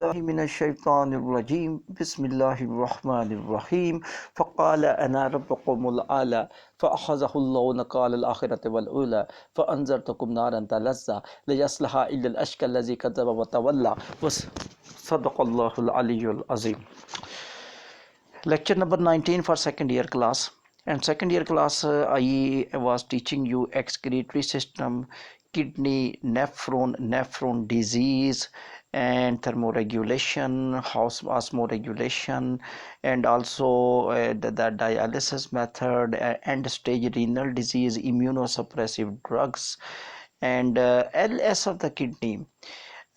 من الشيطان الرجيم بسم الله الرحمن الرحيم فقال أنا ربكم الأعلى فأخذه الله نكال الآخرة والأولى فأنذرتكم نارا تلظى لا يصلها إلا الأشقى الذي كذب وتولى صدق الله العلي العظيم. Lecture number 19 for second year class. And second year class, I was teaching you excretory system, kidney, nephron disease, and thermoregulation, osmoregulation, and also the dialysis method, end stage renal disease, immunosuppressive drugs, and LS of the kidney,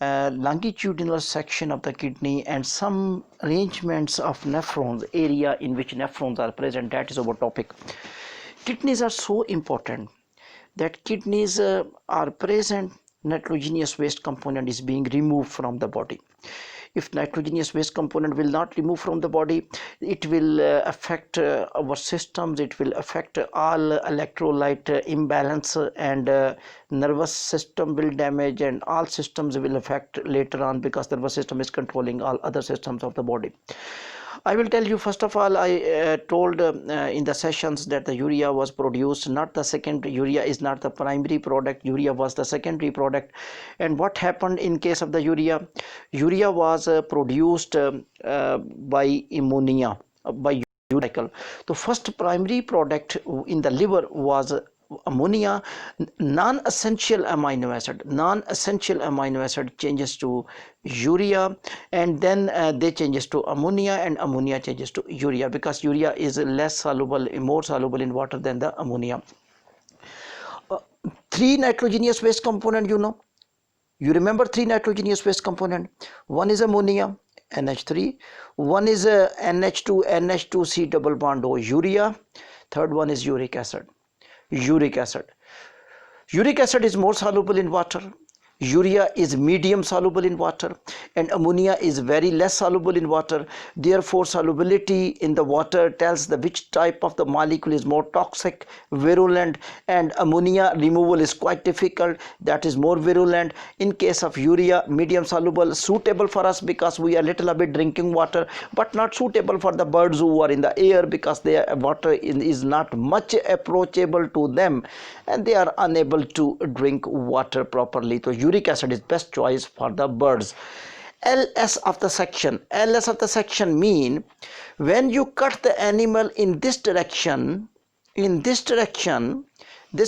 longitudinal section of the kidney, and some arrangements of nephrons, area in which nephrons are present. That is our topic. Kidneys are so important that kidneys are present, nitrogenous waste component is being removed from the body. If nitrogenous waste component will not remove from the body, it will affect our systems, it will affect all electrolyte imbalance, and nervous system will damage, and all systems will affect later on, because the nervous system is controlling all other systems of the body. I will tell you, first of all, I told in the sessions that the urea was produced, not the second. Urea is not the primary product, urea was the secondary product. And what happened in case of the urea? Urea was produced by ammonia, by cycle. The first primary product in the liver was ammonia. Non-essential amino acid changes to urea, and then they changes to ammonia, and ammonia changes to urea, because urea is less soluble, more soluble in water than the ammonia. Three nitrogenous waste component, you remember three nitrogenous waste component. One is ammonia, NH3. One is NH2, NH2C double bond O, urea. Third one is uric acid. Uric acid is more soluble in water. Urea is medium soluble in water, and ammonia is very less soluble in water. Therefore, solubility in the water tells the which type of the molecule is more toxic, virulent, and ammonia removal is quite difficult, that is more virulent. In case of urea, medium soluble, suitable for us because we are little bit drinking water, but not suitable for the birds who are in the air, because their water is not much approachable to them, and they are unable to drink water properly. So uric acid is best choice for the birds. LS of the section mean when you cut the animal in this direction, this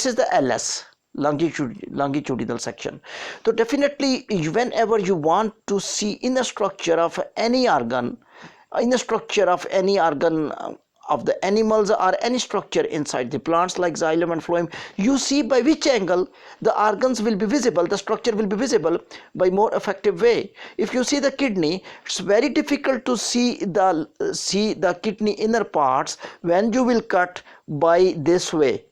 is the LS, longitudinal section. So definitely, whenever you want to see in the structure of any organ, of the animals, or any structure inside the plants like xylem and phloem, you see by which angle the organs will be visible, the structure will be visible by more effective way. If you see the kidney, it's very difficult to see the kidney inner parts when you will cut by this way,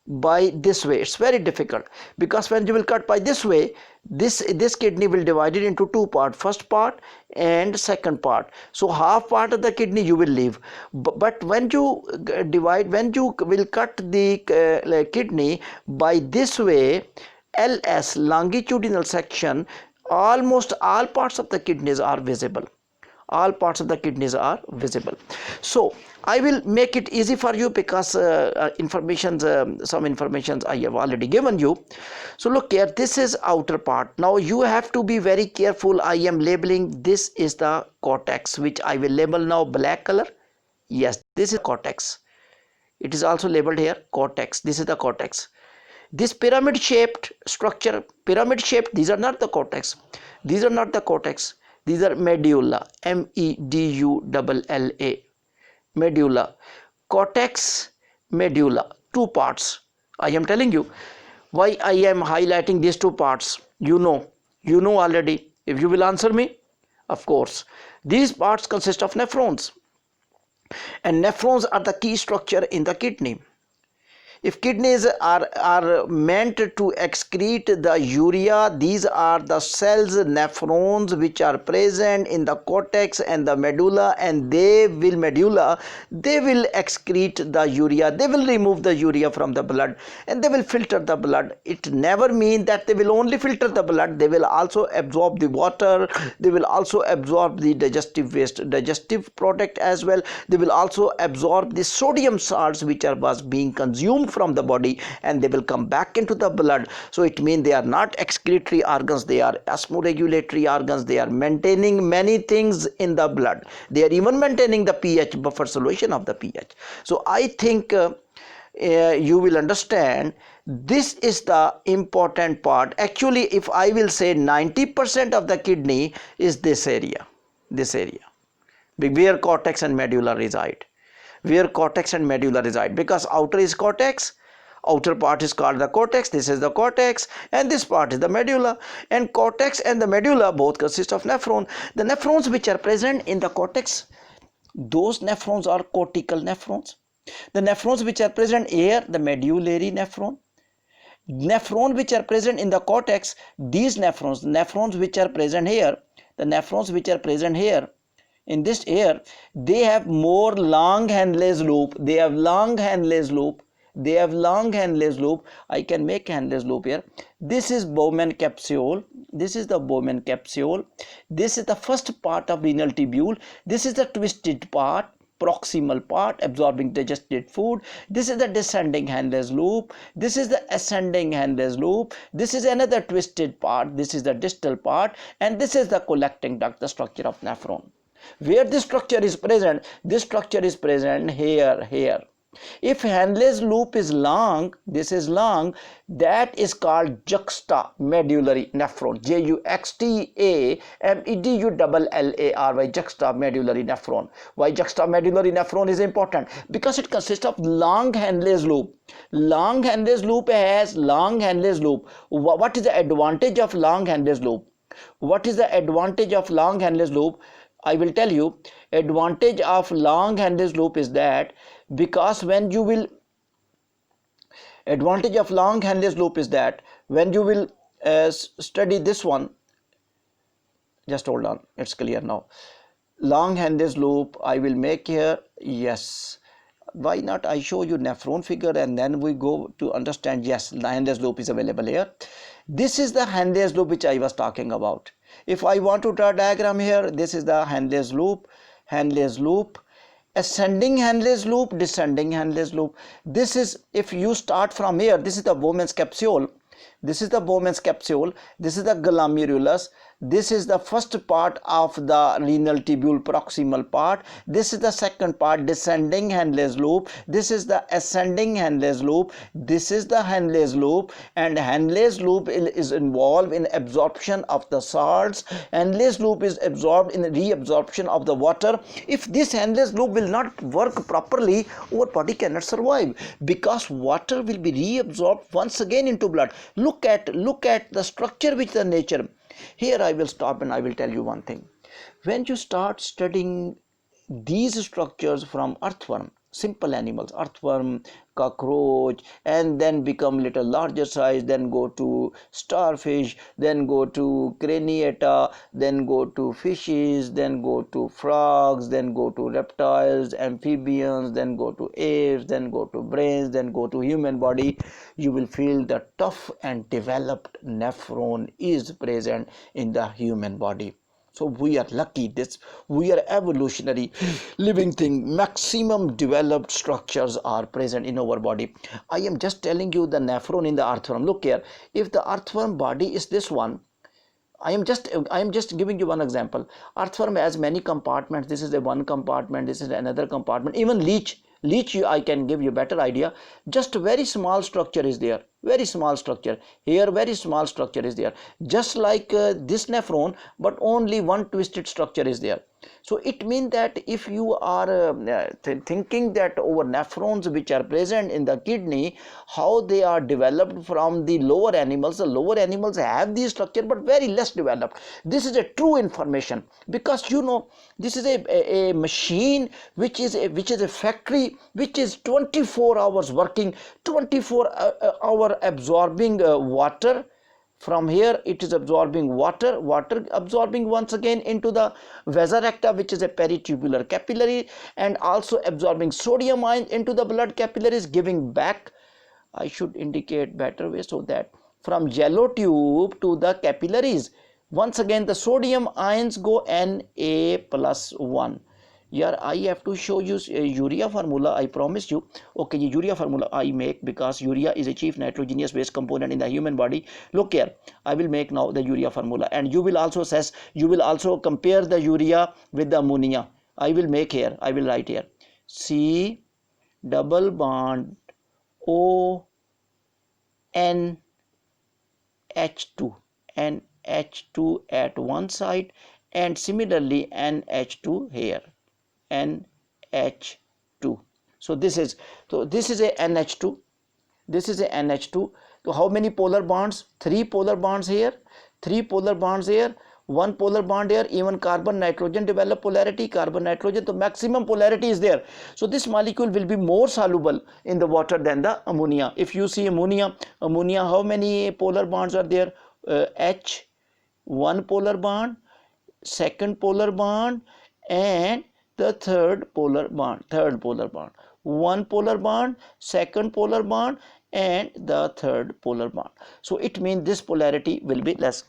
it's very difficult, because when you will cut by this way, this kidney will divide it into two parts, first part and second part. So half part of the kidney you will leave, but when you will cut the kidney by this way, LS, longitudinal section, almost all parts of the kidneys are visible. So I will make it easy for you, because some information I have already given you. So look here, this is outer part. Now you have to be very careful. I am labeling, this is the cortex, which I will label now black color. Yes, this is cortex. It is also labeled here cortex. This is the cortex. This pyramid shaped structure, these are not the cortex. These are medulla, medulla, medulla. Cortex, medulla, two parts. I am telling you why I am highlighting these two parts. You know already. If you will answer me, of course. These parts consist of nephrons, and nephrons are the key structure in the kidney. If kidneys are meant to excrete the urea, these are the cells, nephrons, which are present in the cortex and the medulla, and they will excrete the urea. They will remove the urea from the blood and they will filter the blood. It never means that they will only filter the blood. They will also absorb the water. They will also absorb the digestive waste, digestive product as well. They will also absorb the sodium salts which was being consumed from the body, and they will come back into the blood. So it means they are not excretory organs, they are osmoregulatory organs. They are maintaining many things in the blood. They are even maintaining the pH, buffer solution of the pH. So I think you will understand this is the important part. Actually, if I will say 90% of the kidney is this area, where cortex and medulla reside. Because outer is cortex, outer part is called the cortex. This is the cortex, and this part is the medulla. And cortex and the medulla both consist of nephron. The nephrons which are present in the cortex, those nephrons are cortical nephrons. The nephrons which are present here, the medullary nephron. Nephron which are present in the cortex, these nephrons which are present here, the nephrons which are present here in this air, they have more long Henle's loop. They have long Henle's loop. I can make Henle's loop here. This is Bowman capsule. This is the Bowman capsule. This is the first part of renal tubule. This is the twisted part, proximal part, absorbing digested food. This is the descending Henle's loop. This is the ascending Henle's loop. This is another twisted part. This is the distal part, and this is the collecting duct, the structure of nephron. Where this structure is present, here. If Henle's loop is long, this is long, that is called juxtamedullary nephron. Juxtamedullary, juxtamedullary nephron. Why juxtamedullary nephron is important? Because it consists of long Henle's loop. Long Henle's loop has long Henle's loop. What is the advantage of long Henle's loop? I will tell you. Advantage of long Henle's loop is that because when you will study this one, just hold on, it's clear now. Long Henle's loop I will make here. Yes, why not I show you nephron figure and then we go to understand. Yes, the Henle's loop is available here. This is the Henle's loop which I was talking about. If I want to draw a diagram here, this is the Henle's loop, ascending Henle's loop, descending Henle's loop. This is, if you start from here, this is the Bowman's capsule. This is the glomerulus. This is the first part of the renal tubule, proximal part. This is the second part, descending Henle's loop. This is the ascending Henle's loop. This is the Henle's loop, and Henle's loop is involved in absorption of the salts. Henle's loop is absorbed in reabsorption of the water. If this Henle's loop will not work properly, our body cannot survive, because water will be reabsorbed once again into blood. Look at the structure which the nature. Here I will stop and I will tell you one thing. When you start studying these structures from earthworm, simple animals, earthworm, cockroach, and then become little larger size, then go to starfish, then go to craniata, then go to fishes, then go to frogs, then go to reptiles, amphibians, then go to apes, then go to brains, then go to human body, you will feel the tough and developed nephron is present in the human body. So we are lucky, we are evolutionary living thing. Maximum developed structures are present in our body. I am just telling you the nephron in the earthworm. Look here, if the earthworm body is this one, I am just giving you one example. Earthworm has many compartments. This is a one compartment, this is another compartment. Even leech, I can give you better idea. Just a very small structure is there. very small structure. Here very small structure is there, just like this nephron, but only one twisted structure is there. So it means that if you are thinking that our nephrons which are present in the kidney, how they are developed from the lower animals have these structure but very less developed. This is a true information, because you know this is a machine which is a factory which is 24 hours working, 24 hour absorbing water. From here it is absorbing water absorbing once again into the vasa recta, which is a peritubular capillary, and also absorbing sodium ion into the blood capillaries, giving back. I should indicate better way, so that from yellow tube to the capillaries, once again the sodium ions go Na+1. Here I have to show you urea formula, I promise you. Okay, urea formula I make, because urea is a chief nitrogenous base component in the human body. Look here, I will make now the urea formula, and you will also compare the urea with the ammonia. I will make here, I will write here C double bond O N H2 at one side, and similarly NH2 here, NH2. So this is a NH2. This is a NH2. So how many polar bonds? 3 polar bonds here, 3 polar bonds here, 1 polar bond here. Even carbon nitrogen develop polarity, carbon nitrogen, the maximum polarity is there. So this molecule will be more soluble in the water than the ammonia. If you see ammonia, how many polar bonds are there? H, 1 polar bond, second polar bond, and the third polar bond. 1 polar bond, second polar bond, and the third polar bond. So it means this polarity will be less.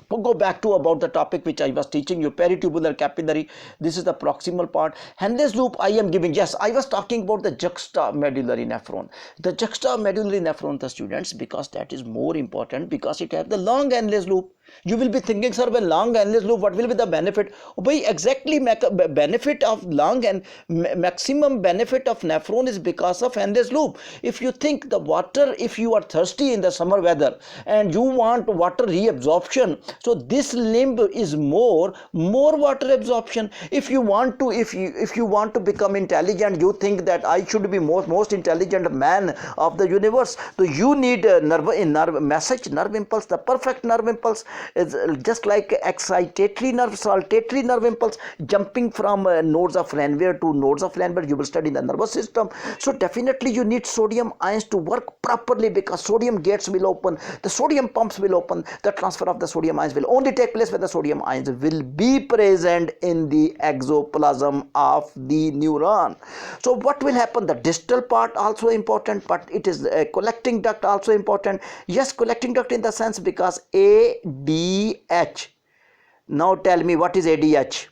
We'll go back to about the topic which I was teaching you, peritubular capillary. This is the proximal part. Henle's loop I am giving. Yes, I was talking about the juxtamedullary nephron. The juxtamedullary nephron, the students, because that is more important, because it has the long Henle's loop. You will be thinking, sir, when long Henle's loop, what will be the benefit? Oh, boy, exactly, benefit of long and maximum benefit of nephron is because of Henle's loop. If you think the water, if you are thirsty in the summer weather and you want water reabsorption, so this limb is more water absorption. If you want to become intelligent, you think that I should be most intelligent man of the universe, so you need a nerve impulse, the perfect nerve impulse. Is just like excitatory nerve, saltatory nerve impulse, jumping from nodes of Ranvier to nodes of Ranvier. You will study the nervous system. So definitely you need sodium ions to work properly, because sodium gates will open, the sodium pumps will open. The transfer of the sodium ions will only take place when the sodium ions will be present in the exoplasm of the neuron. So what will happen? The distal part also important, but it is a collecting duct also important. Yes, collecting duct in the sense, because ADH. Now tell me, what is ADH?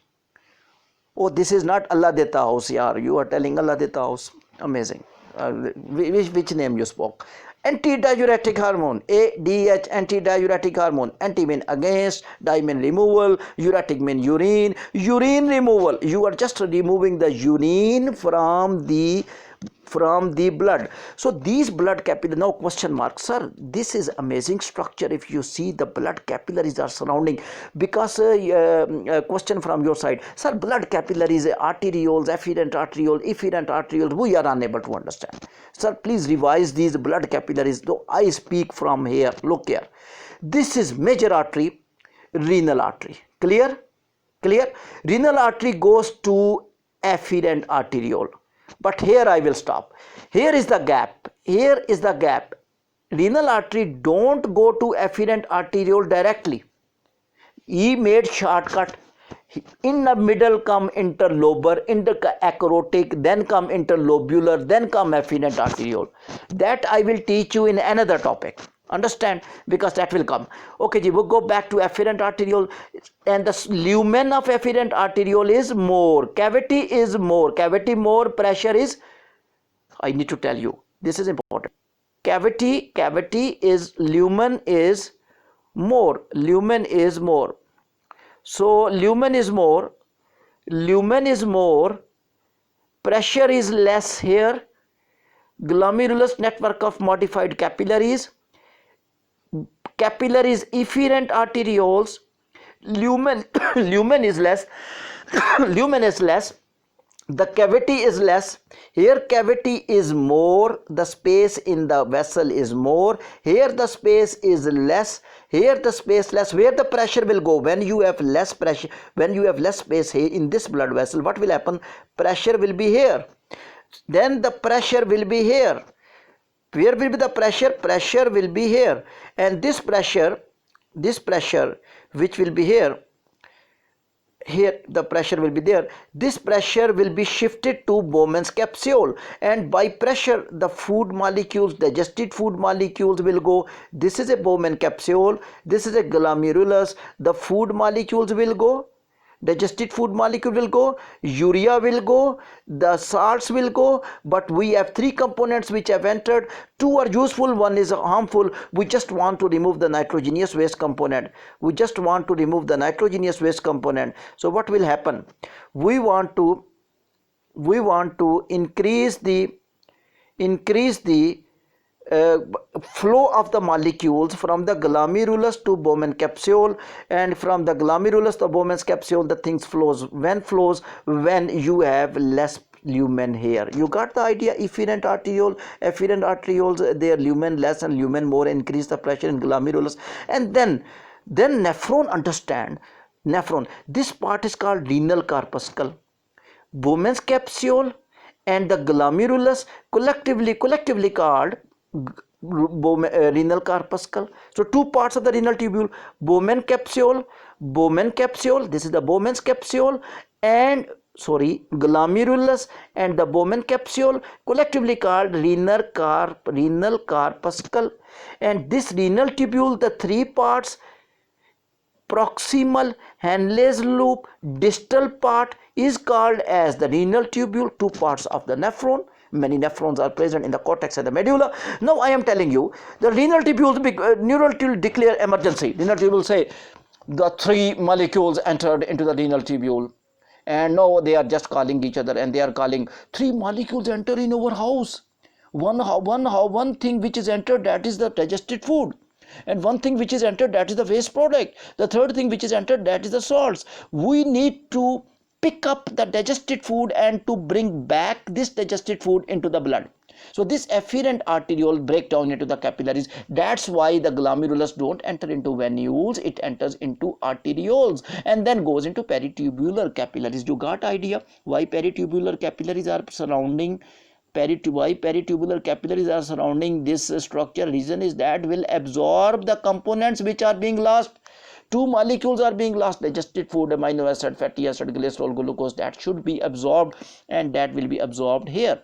Oh, this is not Allah Deta House, yaar. You are telling Allah Deta House. Amazing. Which name you spoke? Antidiuretic hormone. ADH, antidiuretic hormone. Anti mean against, di mean removal, uretic mean urine. Urine removal. You are just removing the urine from the blood. So these blood capillaries, now question mark, sir, this is amazing structure. If you see, the blood capillaries are surrounding, because question from your side, sir, blood capillaries, arterioles, afferent arterioles, we are unable to understand. Sir, please revise these blood capillaries. Though I speak from here, look here, this is major artery, renal artery. Clear? Renal artery goes to afferent arteriole. But here I will stop. Here is the gap. Renal artery don't go to afferent arteriole directly. He made shortcut. In the middle come interlobar, interacrotic, then come interlobular, then come afferent arteriole. That I will teach you in another topic. Understand? Because that will come. Okay, ji, we'll go back to afferent arteriole, and the lumen of afferent arteriole is more. Cavity is more. Cavity more. Pressure is, I need to tell you, this is important. Cavity is, lumen is more. So lumen is more. Pressure is less here. glomerulus network of modified capillaries, efferent arterioles, lumen lumen is less, lumen is less, the cavity is less, here cavity is more, the space in the vessel is more, here the space is less, here the space less. Where the pressure will go when you have less pressure, when you have less space here in this blood vessel, what will happen? Pressure will be here, then the pressure will be here. Where will be the pressure? Pressure will be here, and this pressure which will be here, the pressure will be there, this pressure will be shifted to Bowman's capsule, and by pressure the food molecules, digested food molecules will go. This is a Bowman capsule, this is a glomerulus, the food molecules will go, digested food molecule will go, urea will go, the salts will go, but we have three components which have entered. Two are useful, one is harmful. We just want to remove the nitrogenous waste component. So what will happen? We want to increase the flow of the molecules from the glomerulus to Bowman capsule, and from the glomerulus to Bowman's capsule the things flows when you have less lumen here. You got the idea? Efferent arterioles, their lumen less and lumen more, increase the pressure in glomerulus. And then nephron, understand, nephron, this part is called renal corpuscle. Bowman's capsule and the glomerulus collectively called renal corpuscle. So two parts of the renal tubule, Bowman capsule, this is the Bowman's capsule, and glomerulus and the Bowman capsule, collectively called renal corpuscle. And this renal tubule, the three parts, proximal, Henle's loop, distal part, is called as the renal tubule. Two parts of the nephron. Many nephrons are present in the cortex and the medulla. Now I am telling you, the renal tubules, neural tubule declare emergency. Renal tubule say the three molecules entered into the renal tubule, and now they are just calling each other, and they are calling, three molecules enter in our house. One thing which is entered, that is the digested food, and one thing which is entered, that is the waste product. The third thing which is entered, that is the salts. We need to pick up the digested food and to bring back this digested food into the blood. So this efferent arteriole break down into the capillaries. That's why the glomerulus don't enter into venules, it enters into arterioles and then goes into peritubular capillaries. You got idea why peritubular capillaries are surrounding peritubular capillaries are surrounding this structure? Reason is that will absorb the components which are being lost. Two molecules are being lost, digested food, amino acid, fatty acid, glycerol, glucose, that should be absorbed, and that will be absorbed here.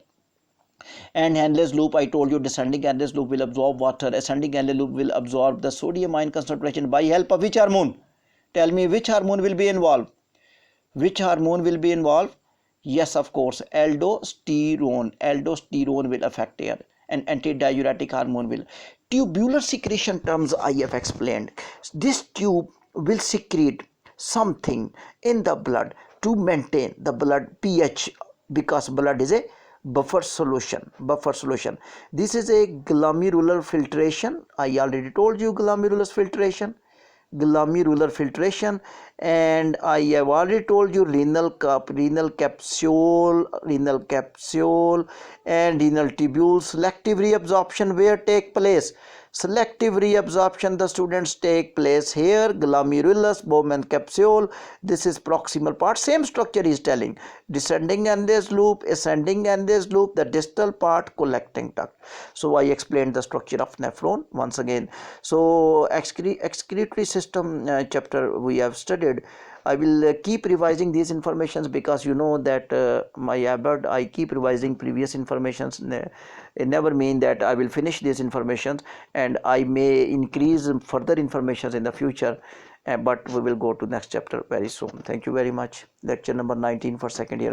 And Henle's loop, I told you, descending Henle's loop will absorb water, ascending Henle's loop will absorb the sodium ion concentration by help of which hormone? Tell me, which hormone will be involved? Which hormone will be involved? Yes, of course, aldosterone will affect here, and antidiuretic hormone will. Tubular secretion terms I have explained. This tube will secrete something in the blood to maintain the blood pH, because blood is a buffer solution. This is a glomerular filtration. I already told you glomerular filtration, and I have already told you renal capsule and renal tubule. Selective reabsorption where take place? Selective reabsorption, the students, take place here, glomerulus, Bowman capsule. This is proximal part, same structure is telling, descending Henle's loop, ascending Henle's loop, the distal part, collecting duct. So I explained the structure of nephron once again. So excretory system chapter we have studied. I will keep revising these informations, because you know that my habit, I keep revising previous informations. It never mean that I will finish these informations, and I may increase further informations in the future, but we will go to next chapter very soon. Thank you very much. Lecture number 19 for second year.